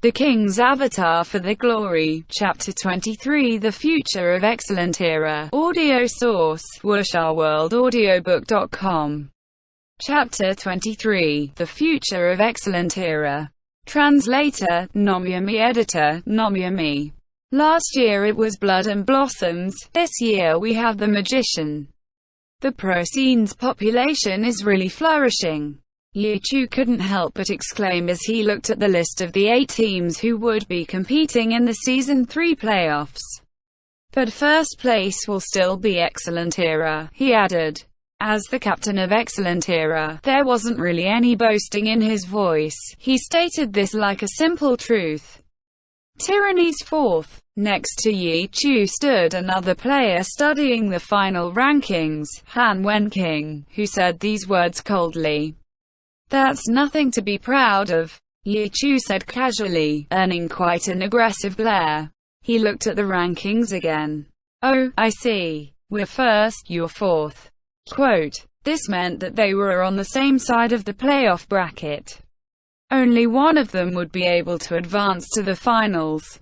The King's Avatar for the Glory, Chapter 23 The Future of Excellent Era. Audio source, WurshaWorldAudiobook.com. Chapter 23 The Future of Excellent Era. Translator, Nomyami. Editor, Nomyami. Last year it was Blood and Blossoms, this year we have The Magician. The pro scene's population is really flourishing. Yi Chu couldn't help but exclaim as he looked at the list of the 8 teams who would be competing in the Season 3 playoffs. But first place will still be Excellent Era, he added. As the captain of Excellent Era, there wasn't really any boasting in his voice. He stated this like a simple truth. Tyranny's fourth. Next to Yi Chu stood another player studying the final rankings, Han Wenqing, who said these words coldly. That's nothing to be proud of, Yi Chu said casually, earning quite an aggressive glare. He looked at the rankings again. Oh, I see. We're first, you're fourth. Quote. This meant that they were on the same side of the playoff bracket. Only one of them would be able to advance to the finals.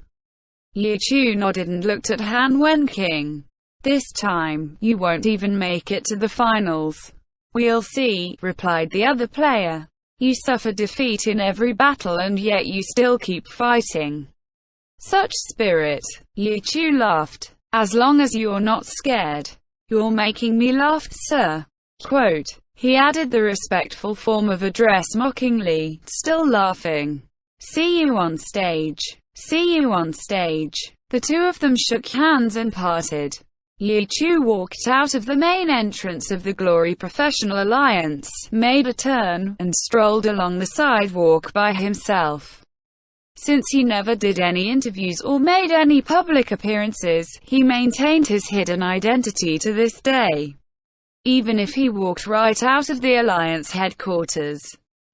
Yi Chu nodded and looked at Han Wenqing. This time, you won't even make it to the finals. We'll see, replied the other player. You suffer defeat in every battle and yet you still keep fighting. Such spirit. Yi Chu laughed. As long as you're not scared. You're making me laugh, sir. Quote. He added the respectful form of address mockingly, still laughing. See you on stage. See you on stage. The two of them shook hands and parted. Yi Chu walked out of the main entrance of the Glory Professional Alliance, made a turn, and strolled along the sidewalk by himself. Since he never did any interviews or made any public appearances, he maintained his hidden identity to this day. Even if he walked right out of the Alliance headquarters,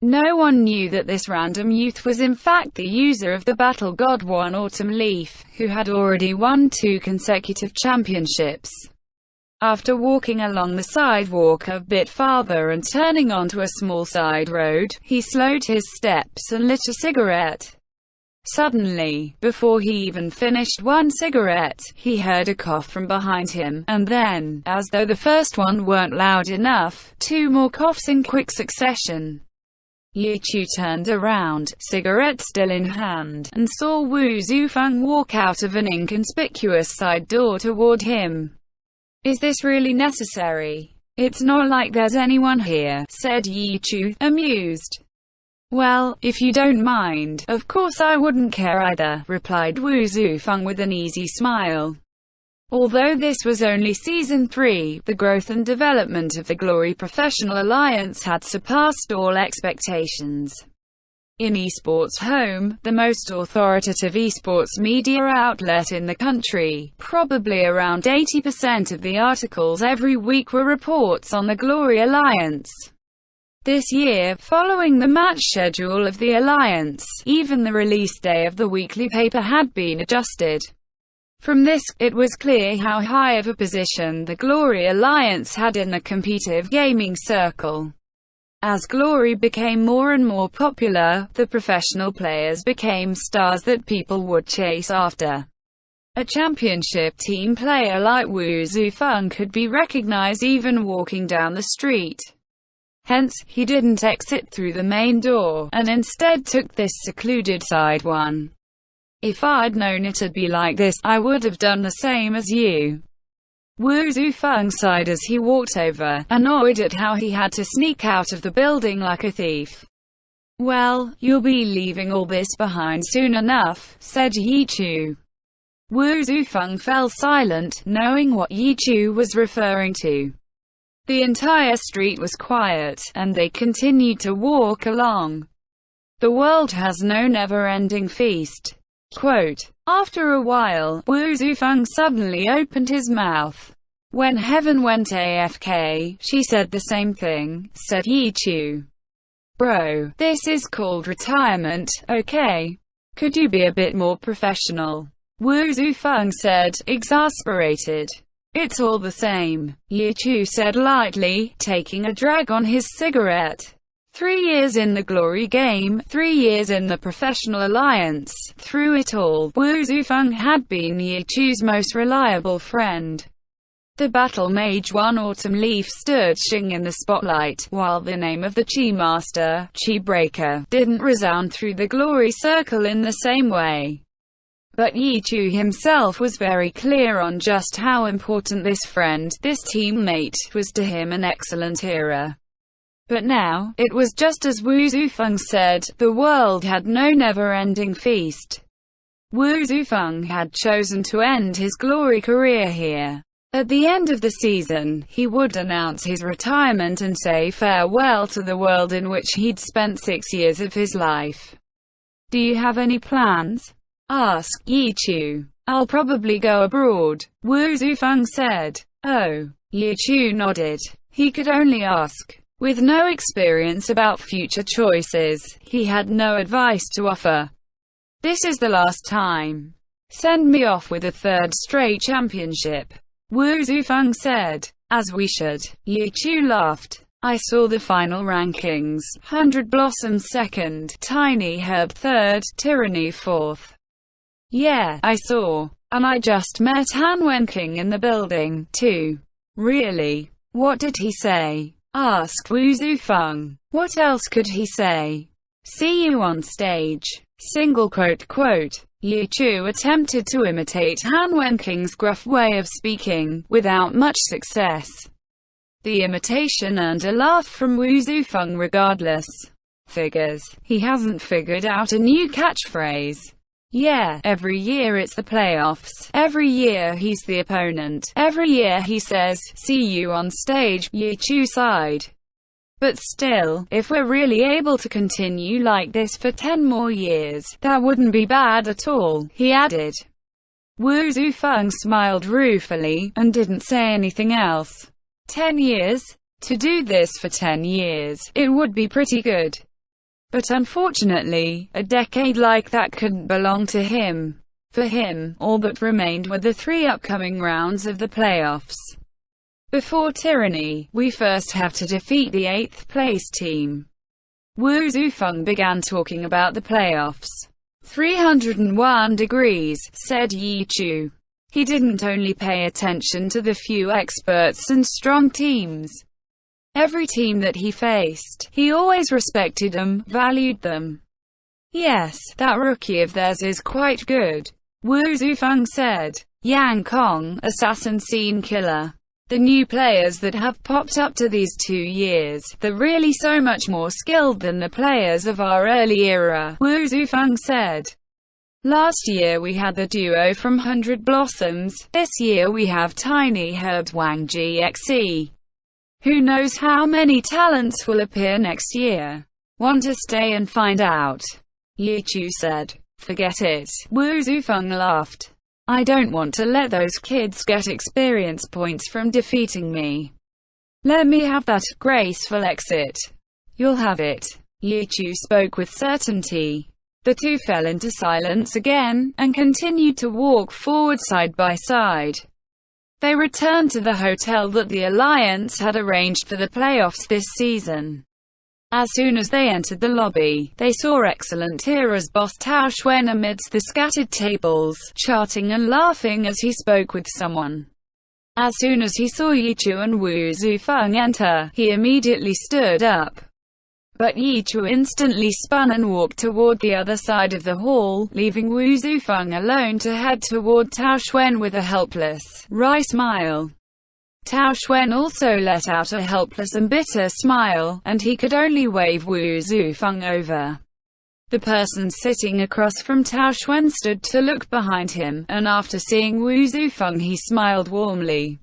no one knew that this random youth was in fact the user of the Battle God One Autumn Leaf, who had already won 2 consecutive championships. After walking along the sidewalk a bit farther and turning onto a small side road, he slowed his steps and lit a cigarette. Suddenly, before he even finished one cigarette, he heard a cough from behind him, and then, as though the first one weren't loud enough, 2 more coughs in quick succession. Yi Chu turned around, cigarette still in hand, and saw Wu Zufeng walk out of an inconspicuous side door toward him. Is this really necessary? It's not like there's anyone here, said Yi Chu, amused. Well, if you don't mind, of course I wouldn't care either, replied Wu Zufeng with an easy smile. Although this was only Season 3, the growth and development of the Glory Professional Alliance had surpassed all expectations. In Esports Home, the most authoritative esports media outlet in the country, probably around 80% of the articles every week were reports on the Glory Alliance. This year, following the match schedule of the Alliance, even the release day of the weekly paper had been adjusted. From this, it was clear how high of a position the Glory Alliance had in the competitive gaming circle. As Glory became more and more popular, the professional players became stars that people would chase after. A championship team player like Wu Zufeng could be recognized even walking down the street. Hence, he didn't exit through the main door, and instead took this secluded side one. If I'd known it'd be like this, I would have done the same as you. Wu Zufeng sighed as he walked over, annoyed at how he had to sneak out of the building like a thief. Well, you'll be leaving all this behind soon enough, said Yi Chu. Wu Zufeng fell silent, knowing what Yi Chu was referring to. The entire street was quiet, and they continued to walk along. The world has no never-ending feast. Quote. After a while, Wu Zufeng suddenly opened his mouth. When heaven went AFK, she said the same thing, said Yi Chu. Bro, this is called retirement, okay? Could you be a bit more professional? Wu Zufeng said, exasperated. It's all the same, Yi Chu said lightly, taking a drag on his cigarette. 3 years in the glory game, 3 years in the professional alliance. Through it all, Wu Zufeng had been Ye Chu's most reliable friend. The battle mage one autumn leaf stood Xing in the spotlight, while the name of the Qi Master, Qi Breaker, didn't resound through the glory circle in the same way. But Ye Chu himself was very clear on just how important this friend, this teammate, was to him. An excellent era. But now, it was just as Wu Zufeng said, the world had no never-ending feast. Wu Zufeng had chosen to end his glory career here. At the end of the season, he would announce his retirement and say farewell to the world in which he'd spent 6 years of his life. "Do you have any plans?" asked Ye Chu. "I'll probably go abroad," Wu Zufeng said. "Oh." Ye Chu nodded. He could only ask. With no experience about future choices, he had no advice to offer. "This is the last time. Send me off with a third straight championship," Wu Zufeng said. "As we should." Ye Chu laughed. "I saw the final rankings. 100 Blossoms second, Tiny Herb third, Tyranny fourth." "Yeah, I saw. And I just met Han Wenking in the building, too." "Really? What did he say?" asked Wu Zufeng. "What else could he say? See you on stage." Single quote quote. Ye Chu attempted to imitate Han Wenking's gruff way of speaking, without much success. The imitation earned a laugh from Wu Zufeng regardless. Figures. He hasn't figured out a new catchphrase. Yeah, every year it's the playoffs. Every year he's the opponent. Every year he says, "See you on stage," Ye Chu sighed. "But still, if we're really able to continue like this for 10 more years, that wouldn't be bad at all," he added. Wu Zufeng smiled ruefully, and didn't say anything else. 10 years? To do this for 10 years, it would be pretty good. But unfortunately, a decade like that couldn't belong to him. For him, all that remained were the 3 upcoming rounds of the playoffs. Before Tyranny, we first have to defeat the 8th place team. Wu Zufeng began talking about the playoffs. 301 degrees, said Ye Chu. He didn't only pay attention to the few experts and strong teams. Every team that he faced, he always respected them, valued them. "Yes, that rookie of theirs is quite good," Wu Zufeng said. "Yang Kong, assassin scene killer. The new players that have popped up to these 2 years, they're really so much more skilled than the players of our early era," Wu Zufeng said. "Last year we had the duo from 100 Blossoms, this year we have Tiny Herb's Wang GXE. Who knows how many talents will appear next year? Want to stay and find out?" Ye Chu said. "Forget it," Wu Zufeng laughed. "I don't want to let those kids get experience points from defeating me. Let me have that graceful exit." "You'll have it." Ye Chu spoke with certainty. The two fell into silence again, and continued to walk forward side by side. They returned to the hotel that the Alliance had arranged for the playoffs this season. As soon as they entered the lobby, they saw Excellent Era's boss Tao Xuan amidst the scattered tables, chatting and laughing as he spoke with someone. As soon as he saw Ye Chu and Wu Zufeng enter, he immediately stood up. But Ye Chu instantly spun and walked toward the other side of the hall, leaving Wu Zufeng alone to head toward Tao Xuan with a helpless, wry smile. Tao Xuan also let out a helpless and bitter smile, and he could only wave Wu Zufeng over. The person sitting across from Tao Xuan stood to look behind him, and after seeing Wu Zufeng he smiled warmly.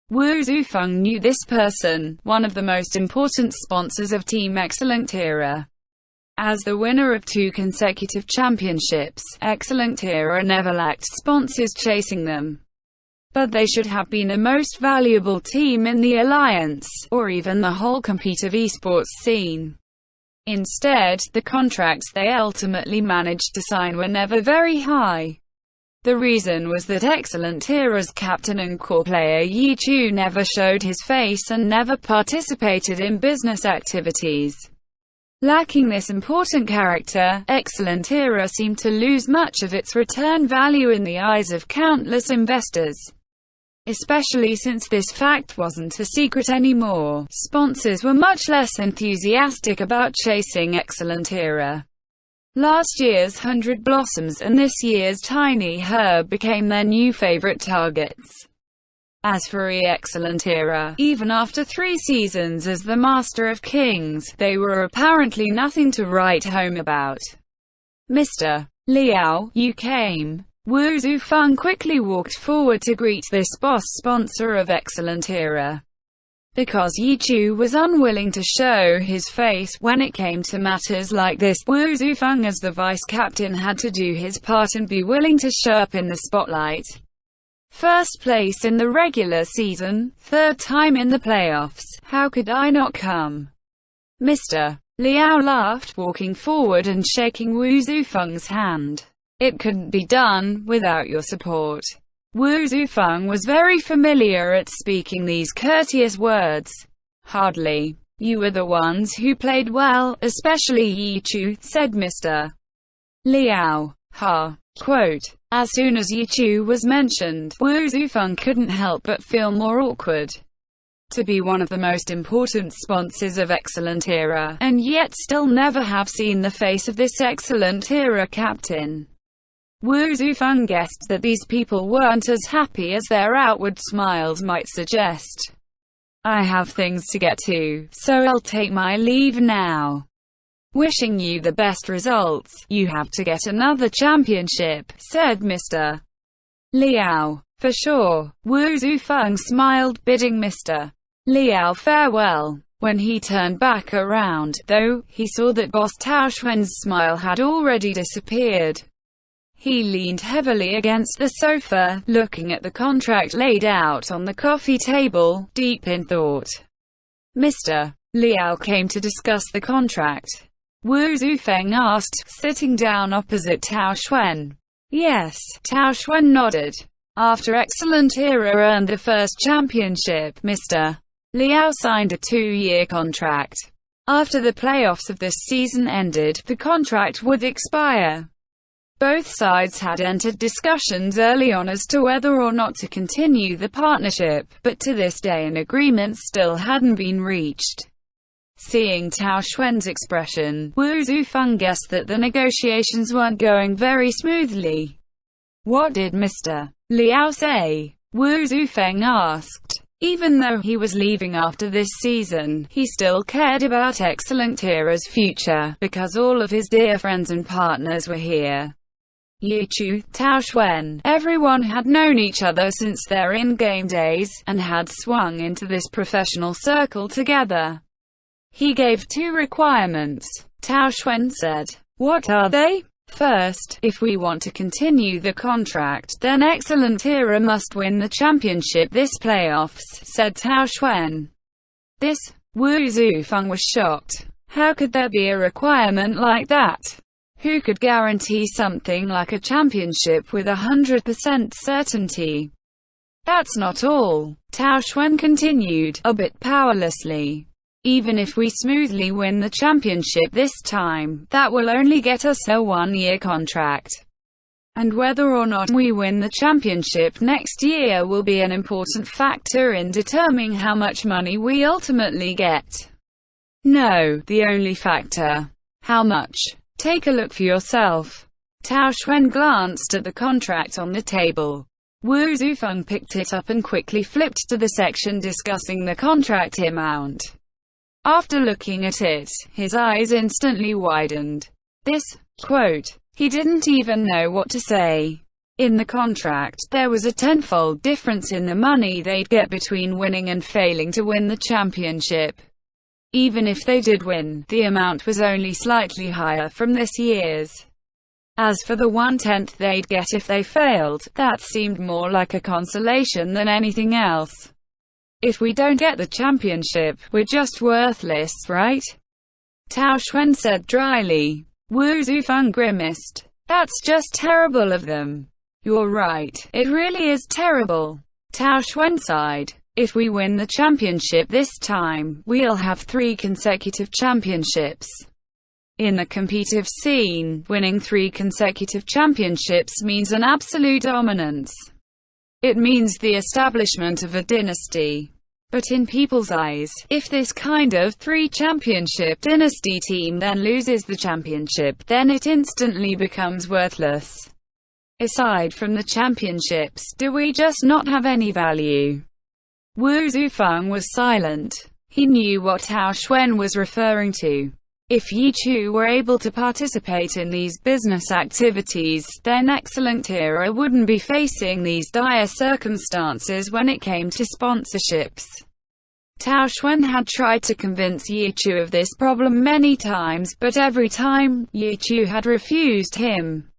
Wu Zufeng knew this person, one of the most important sponsors of Team Excellent Era. As the winner of 2 consecutive championships, Excellent Era never lacked sponsors chasing them. But they should have been the most valuable team in the Alliance, or even the whole competitive esports scene. Instead, the contracts they ultimately managed to sign were never very high. The reason was that Excellent Era's captain and core player Ye Chu never showed his face and never participated in business activities. Lacking this important character, Excellent Era seemed to lose much of its return value in the eyes of countless investors. Especially since this fact wasn't a secret anymore, sponsors were much less enthusiastic about chasing Excellent Era. Last year's 100 Blossoms and this year's Tiny Herb became their new favorite targets. As for Excellent Era, even after 3 seasons as the Master of Kings, they were apparently nothing to write home about. Mr. Liao, you came. Wu Zufeng quickly walked forward to greet this boss sponsor of Excellent Era. Because Yi Chu was unwilling to show his face when it came to matters like this, Wu Zufeng as the vice-captain had to do his part and be willing to show up in the spotlight. First place in the regular season, 3rd time in the playoffs. How could I not come? Mr. Liao laughed, walking forward and shaking Wu Zufeng's hand. It couldn't be done without your support. Wu Zufeng was very familiar at speaking these courteous words. Hardly. You were the ones who played well, especially Yi Chu, said Mr. Liao. Ha. Quote. As soon as Yi Chu was mentioned, Wu Zufeng couldn't help but feel more awkward. To be one of the most important sponsors of Excellent Era, and yet still never have seen the face of this Excellent Era captain. Wu Zufeng guessed that these people weren't as happy as their outward smiles might suggest. I have things to get to, so I'll take my leave now. Wishing you the best results. You have to get another championship, said Mr. Liao. For sure. Wu Zufeng smiled, bidding Mr. Liao farewell. When he turned back around, though, he saw that boss Tao Xuan's smile had already disappeared. He leaned heavily against the sofa, looking at the contract laid out on the coffee table, deep in thought. Mr. Liao came to discuss the contract. Wu Zufeng asked, sitting down opposite Tao Xuan. Yes, Tao Xuan nodded. After Excellent Era earned the first championship, Mr. Liao signed a 2-year contract. After the playoffs of this season ended, the contract would expire. Both sides had entered discussions early on as to whether or not to continue the partnership, but to this day an agreement still hadn't been reached. Seeing Tao Xuan's expression, Wu Zufeng guessed that the negotiations weren't going very smoothly. What did Mr. Liao say? Wu Zufeng asked. Even though he was leaving after this season, he still cared about Excellent Era's future, because all of his dear friends and partners were here. Yi Chu, Tao Xuan, everyone had known each other since their in-game days, and had swung into this professional circle together. He gave 2 requirements. Tao Xuan said. What are they? First, if we want to continue the contract, then Excellent Era must win the championship this playoffs, said Tao Xuan. This? Wu Zufeng was shocked. How could there be a requirement like that? Who could guarantee something like a championship with 100% certainty? That's not all. Tao Xuan continued, a bit powerlessly. Even if we smoothly win the championship this time, that will only get us a 1-year contract. And whether or not we win the championship next year will be an important factor in determining how much money we ultimately get. No, the only factor. How much? Take a look for yourself. Tao Xuan glanced at the contract on the table. Wu Zufeng picked it up and quickly flipped to the section discussing the contract amount. After looking at it, his eyes instantly widened. This, quote, he didn't even know what to say. In the contract, there was a tenfold difference in the money they'd get between winning and failing to win the championship. Even if they did win, the amount was only slightly higher from this year's. As for the 1/10 they'd get if they failed, that seemed more like a consolation than anything else. If we don't get the championship, we're just worthless, right? Tao Xuan said dryly. Wu Zufeng grimaced. That's just terrible of them. You're right, it really is terrible. Tao Xuan sighed. If we win the championship this time, we'll have 3 consecutive championships. In the competitive scene, winning 3 consecutive championships means an absolute dominance. It means the establishment of a dynasty. But in people's eyes, if this kind of 3-championship dynasty team then loses the championship, then it instantly becomes worthless. Aside from the championships, do we just not have any value? Wu Zufeng was silent. He knew what Tao Xuan was referring to. If Yi Chu were able to participate in these business activities, then Excellent Era wouldn't be facing these dire circumstances when it came to sponsorships. Tao Xuan had tried to convince Yi Chu of this problem many times, but every time, Yi Chu had refused him.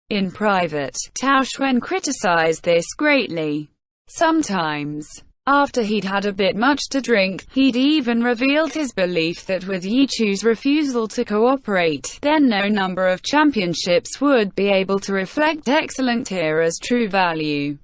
In private, Tao Xuan criticized this greatly. Sometimes, after he'd had a bit much to drink, he'd even revealed his belief that with Yi Chu's refusal to cooperate, then no number of championships would be able to reflect Excellent Era's true value.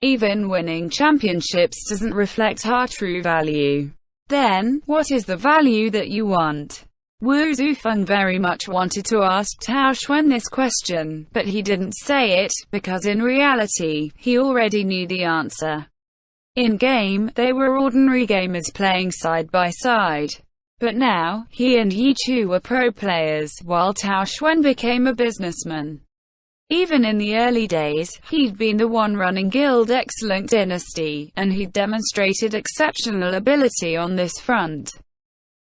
Even winning championships doesn't reflect our true value. Then, what is the value that you want? Wu Zufeng very much wanted to ask Tao Xuan this question, but he didn't say it, because in reality, he already knew the answer. In-game, they were ordinary gamers playing side by side. But now, he and Yi Chu were pro players, while Tao Xuan became a businessman. Even in the early days, he'd been the one running Guild Excellent Dynasty, and he'd demonstrated exceptional ability on this front.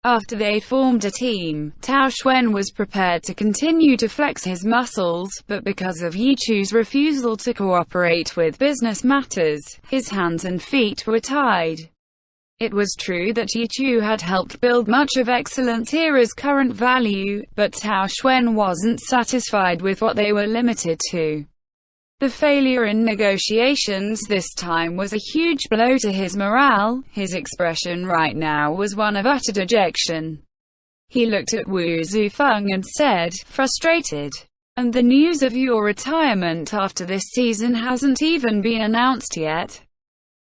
After they formed a team, Tao Xuan was prepared to continue to flex his muscles, but because of Yi Chu's refusal to cooperate with business matters, his hands and feet were tied. It was true that Yi Chu had helped build much of Excellent Era's current value, but Tao Xuan wasn't satisfied with what they were limited to. The failure in negotiations this time was a huge blow to his morale. His expression right now was one of utter dejection. He looked at Wu Zufeng and said, frustrated. And the news of your retirement after this season hasn't even been announced yet?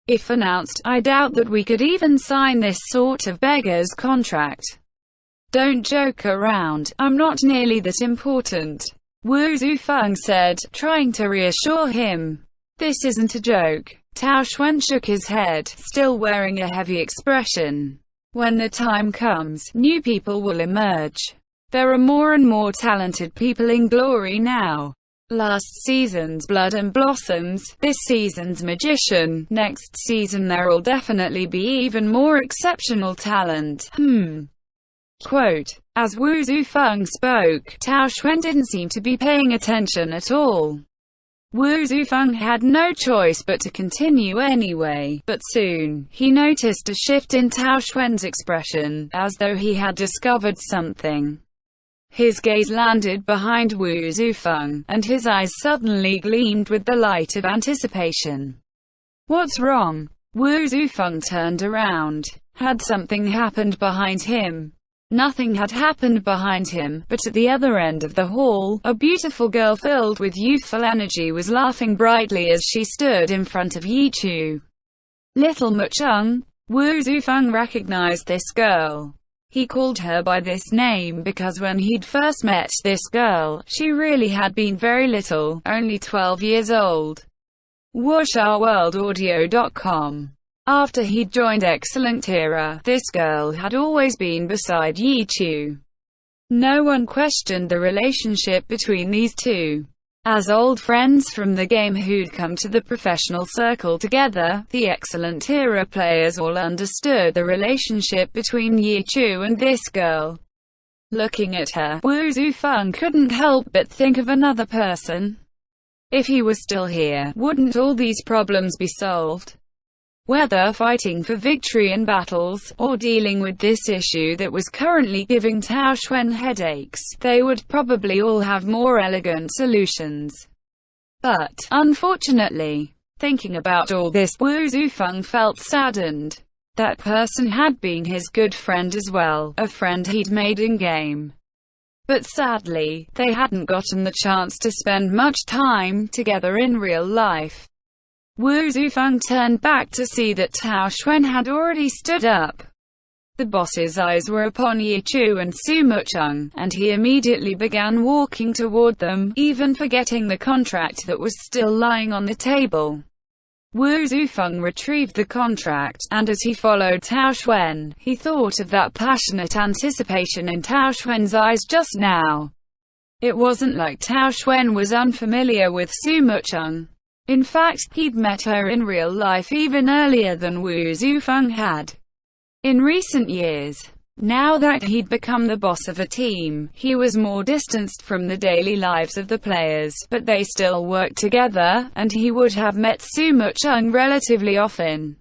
If announced, I doubt that we could even sign this sort of beggar's contract. Don't joke around, I'm not nearly that important. Wu Zufeng said, trying to reassure him. This isn't a joke. Tao Xuan shook his head, still wearing a heavy expression. When the time comes, new people will emerge. There are more and more talented people in Glory now. Last season's Blood and Blossoms, this season's Magician, next season there'll definitely be even more exceptional talent. Quote, as Wu Zufeng spoke, Tao Xuan didn't seem to be paying attention at all. Wu Zufeng had no choice but to continue anyway, but soon, he noticed a shift in Tao Xuan's expression, as though he had discovered something. His gaze landed behind Wu Zufeng, and his eyes suddenly gleamed with the light of anticipation. What's wrong? Wu Zufeng turned around. Had something happened behind him? Nothing had happened behind him, but at the other end of the hall, a beautiful girl filled with youthful energy was laughing brightly as she stood in front of Yi Chu. Little Mucheng. Wu Zufeng recognized this girl. He called her by this name because when he'd first met this girl, she really had been very little, only 12 years old. WuxiaWorldAudio.com. After he'd joined Excellent Era, this girl had always been beside Yi Chu. No one questioned the relationship between these two. As old friends from the game who'd come to the professional circle together, the Excellent Era players all understood the relationship between Yi Chu and this girl. Looking at her, Wu Zufeng couldn't help but think of another person. If he was still here, wouldn't all these problems be solved? Whether fighting for victory in battles, or dealing with this issue that was currently giving Tao Xuan headaches, they would probably all have more elegant solutions. But, unfortunately, thinking about all this, Wu Zufeng felt saddened. That person had been his good friend as well, a friend he'd made in-game. But sadly, they hadn't gotten the chance to spend much time together in real life. Wu Zufeng turned back to see that Tao Xuan had already stood up. The boss's eyes were upon Yi Chu and Su Mucheng, and he immediately began walking toward them, even forgetting the contract that was still lying on the table. Wu Zufeng retrieved the contract, and as he followed Tao Xuan, he thought of that passionate anticipation in Tao Xuan's eyes just now. It wasn't like Tao Xuan was unfamiliar with Su Mucheng. In fact, he'd met her in real life even earlier than Wu Zufeng had. In recent years, now that he'd become the boss of a team, he was more distanced from the daily lives of the players, but they still worked together, and he would have met Su Mucheng relatively often.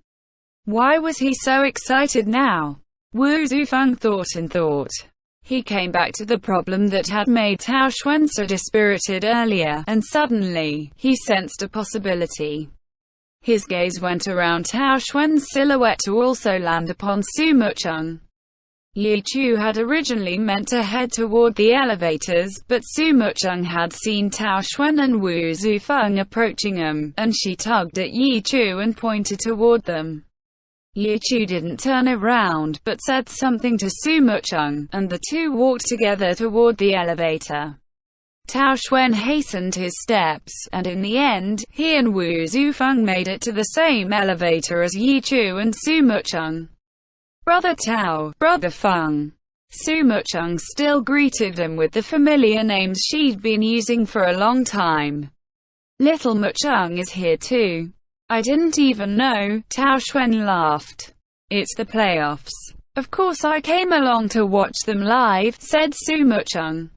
Why was he so excited now? Wu Zufeng thought and thought. He came back to the problem that had made Tao Xuan so dispirited earlier, and suddenly, he sensed a possibility. His gaze went around Tao Xuan's silhouette to also land upon Su Mucheng. Yi Chu had originally meant to head toward the elevators, but Su Mucheng had seen Tao Xuan and Wu Zufeng approaching them, and she tugged at Yi Chu and pointed toward them. Yi Chu didn't turn around, but said something to Su Mucheng, and the two walked together toward the elevator. Tao Xuan hastened his steps, and in the end, he and Wu Zufeng made it to the same elevator as Yi Chu and Su Mucheng. "Brother Tao, Brother Feng." Su Mucheng still greeted him with the familiar names she'd been using for a long time. "Little Mucheng is here too. I didn't even know." Tao Xuan laughed. "It's the playoffs. Of course I came along to watch them live," said Su Mucheng.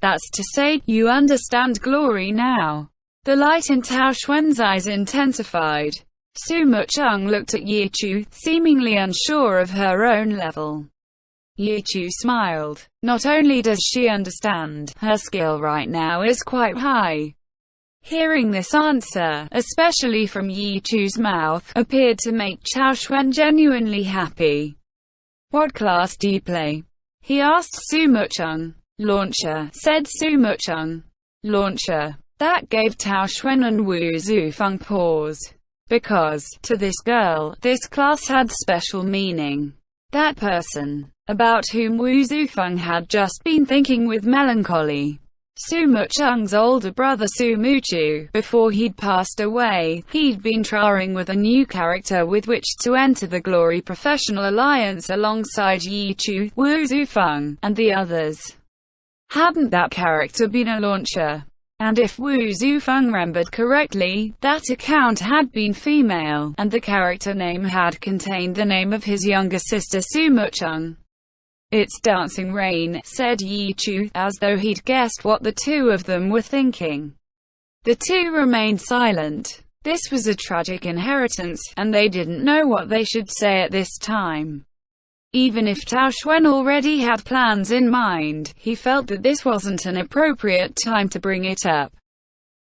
"That's to say, you understand glory now." The light in Tao Xuan's eyes intensified. Su Mucheng looked at Yi Chu, seemingly unsure of her own level. Yi Chu smiled. Not only does she understand, her skill right now is quite high. Hearing this answer, especially from Yi Chu's mouth, appeared to make Tao Xuan genuinely happy. "What class do you play?" he asked Su Mucheng. "Launcher," said Su Mucheng. "Launcher." That gave Tao Xuan and Wu Zufeng pause. Because, to this girl, this class had special meaning. That person, about whom Wu Zufeng had just been thinking with melancholy. Su Mucheng's older brother Su Muchu. Before he'd passed away, he'd been trying with a new character with which to enter the Glory Professional Alliance alongside Yi Chu, Wu Zufeng, and the others. Hadn't that character been a launcher? And if Wu Zufeng remembered correctly, that account had been female, and the character name had contained the name of his younger sister Su Mucheng. "It's Dancing Rain," said Yi Chu, as though he'd guessed what the two of them were thinking. The two remained silent. This was a tragic inheritance, and they didn't know what they should say at this time. Even if Tao Xuan already had plans in mind, he felt that this wasn't an appropriate time to bring it up.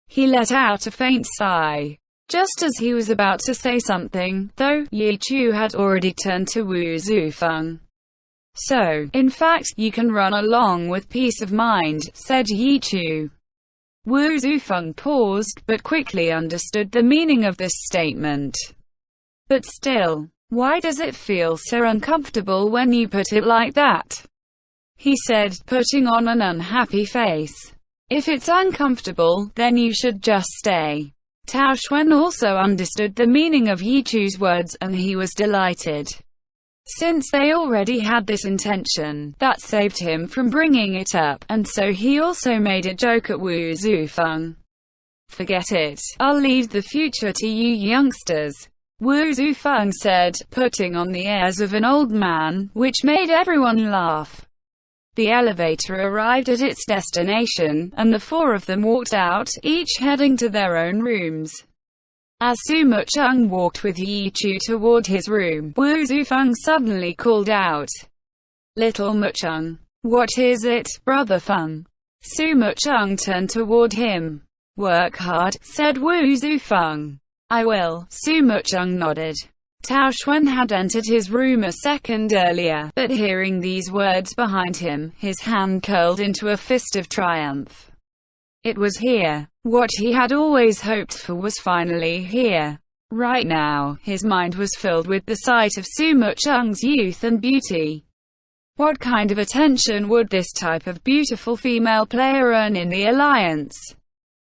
He let out a faint sigh. Just as he was about to say something, though, Yi Chu had already turned to Wu Zufeng. "So, in fact, you can run along with peace of mind," said Yi Chu. Wu Zufeng paused, but quickly understood the meaning of this statement. "But still, why does it feel so uncomfortable when you put it like that?" he said, putting on an unhappy face. "If it's uncomfortable, then you should just stay." Tao Xuan also understood the meaning of Yi Chu's words, and he was delighted. Since they already had this intention, that saved him from bringing it up, and so he also made a joke at Wu Zufeng. "Forget it. I'll leave the future to you youngsters," Wu Zufeng said, putting on the airs of an old man, which made everyone laugh. The elevator arrived at its destination, and the four of them walked out, each heading to their own rooms. As Su Mucheng walked with Yi Chu toward his room, Wu Zufeng suddenly called out, "Little Mucheng." "What is it, Brother Feng?" Su Mucheng turned toward him. "Work hard," said Wu Zufeng. "I will." Su Mucheng nodded. Tao Xuan had entered his room a second earlier, but hearing these words behind him, his hand curled into a fist of triumph. It was here. What he had always hoped for was finally here. Right now, his mind was filled with the sight of Sumo Chung's youth and beauty. What kind of attention would this type of beautiful female player earn in the alliance?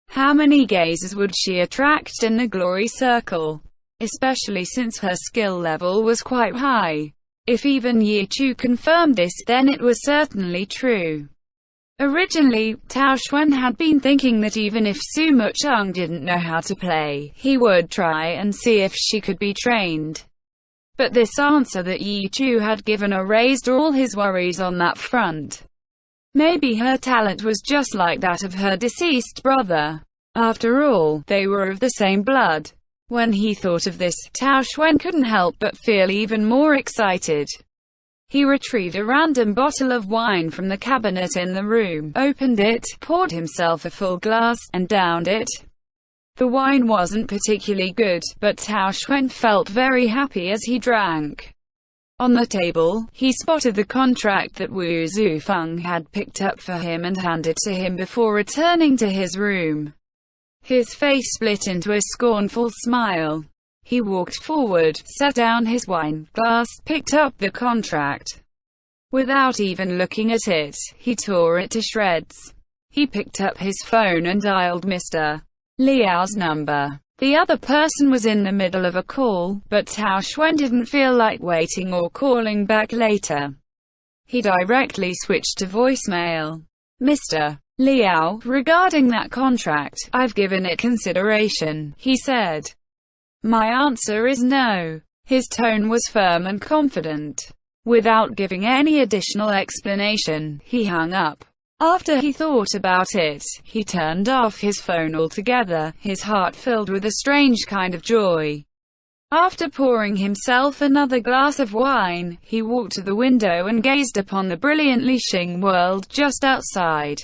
How many gazers would she attract in the glory circle? Especially since her skill level was quite high. If even Yi Chu confirmed this, then it was certainly true. Originally, Tao Xuan had been thinking that even if Sumo Chung didn't know how to play, he would try and see if she could be trained. But this answer that Yi Chu had given erased all his worries on that front. Maybe her talent was just like that of her deceased brother. After all, they were of the same blood. When he thought of this, Tao Xuan couldn't help but feel even more excited. He retrieved a random bottle of wine from the cabinet in the room, opened it, poured himself a full glass, and downed it. The wine wasn't particularly good, but Tao Xuan felt very happy as he drank. On the table, he spotted the contract that Wu Zufeng had picked up for him and handed to him before returning to his room. His face split into a scornful smile. He walked forward, set down his wine glass, picked up the contract. Without even looking at it, he tore it to shreds. He picked up his phone and dialed Mr. Liao's number. The other person was in the middle of a call, but Tao Xuan didn't feel like waiting or calling back later. He directly switched to voicemail. Mr. Liao, regarding that contract, I've given it consideration, he said. My answer is no. His tone was firm and confident. Without giving any additional explanation, he hung up. After he thought about it, he turned off his phone altogether, his heart filled with a strange kind of joy. After pouring himself another glass of wine, he walked to the window and gazed upon the brilliantly shining world just outside.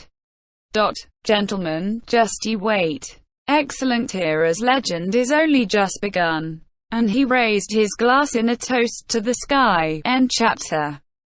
Gentlemen, just you wait. Excellent Era's legend is only just begun. And he raised his glass in a toast to the sky. End chapter.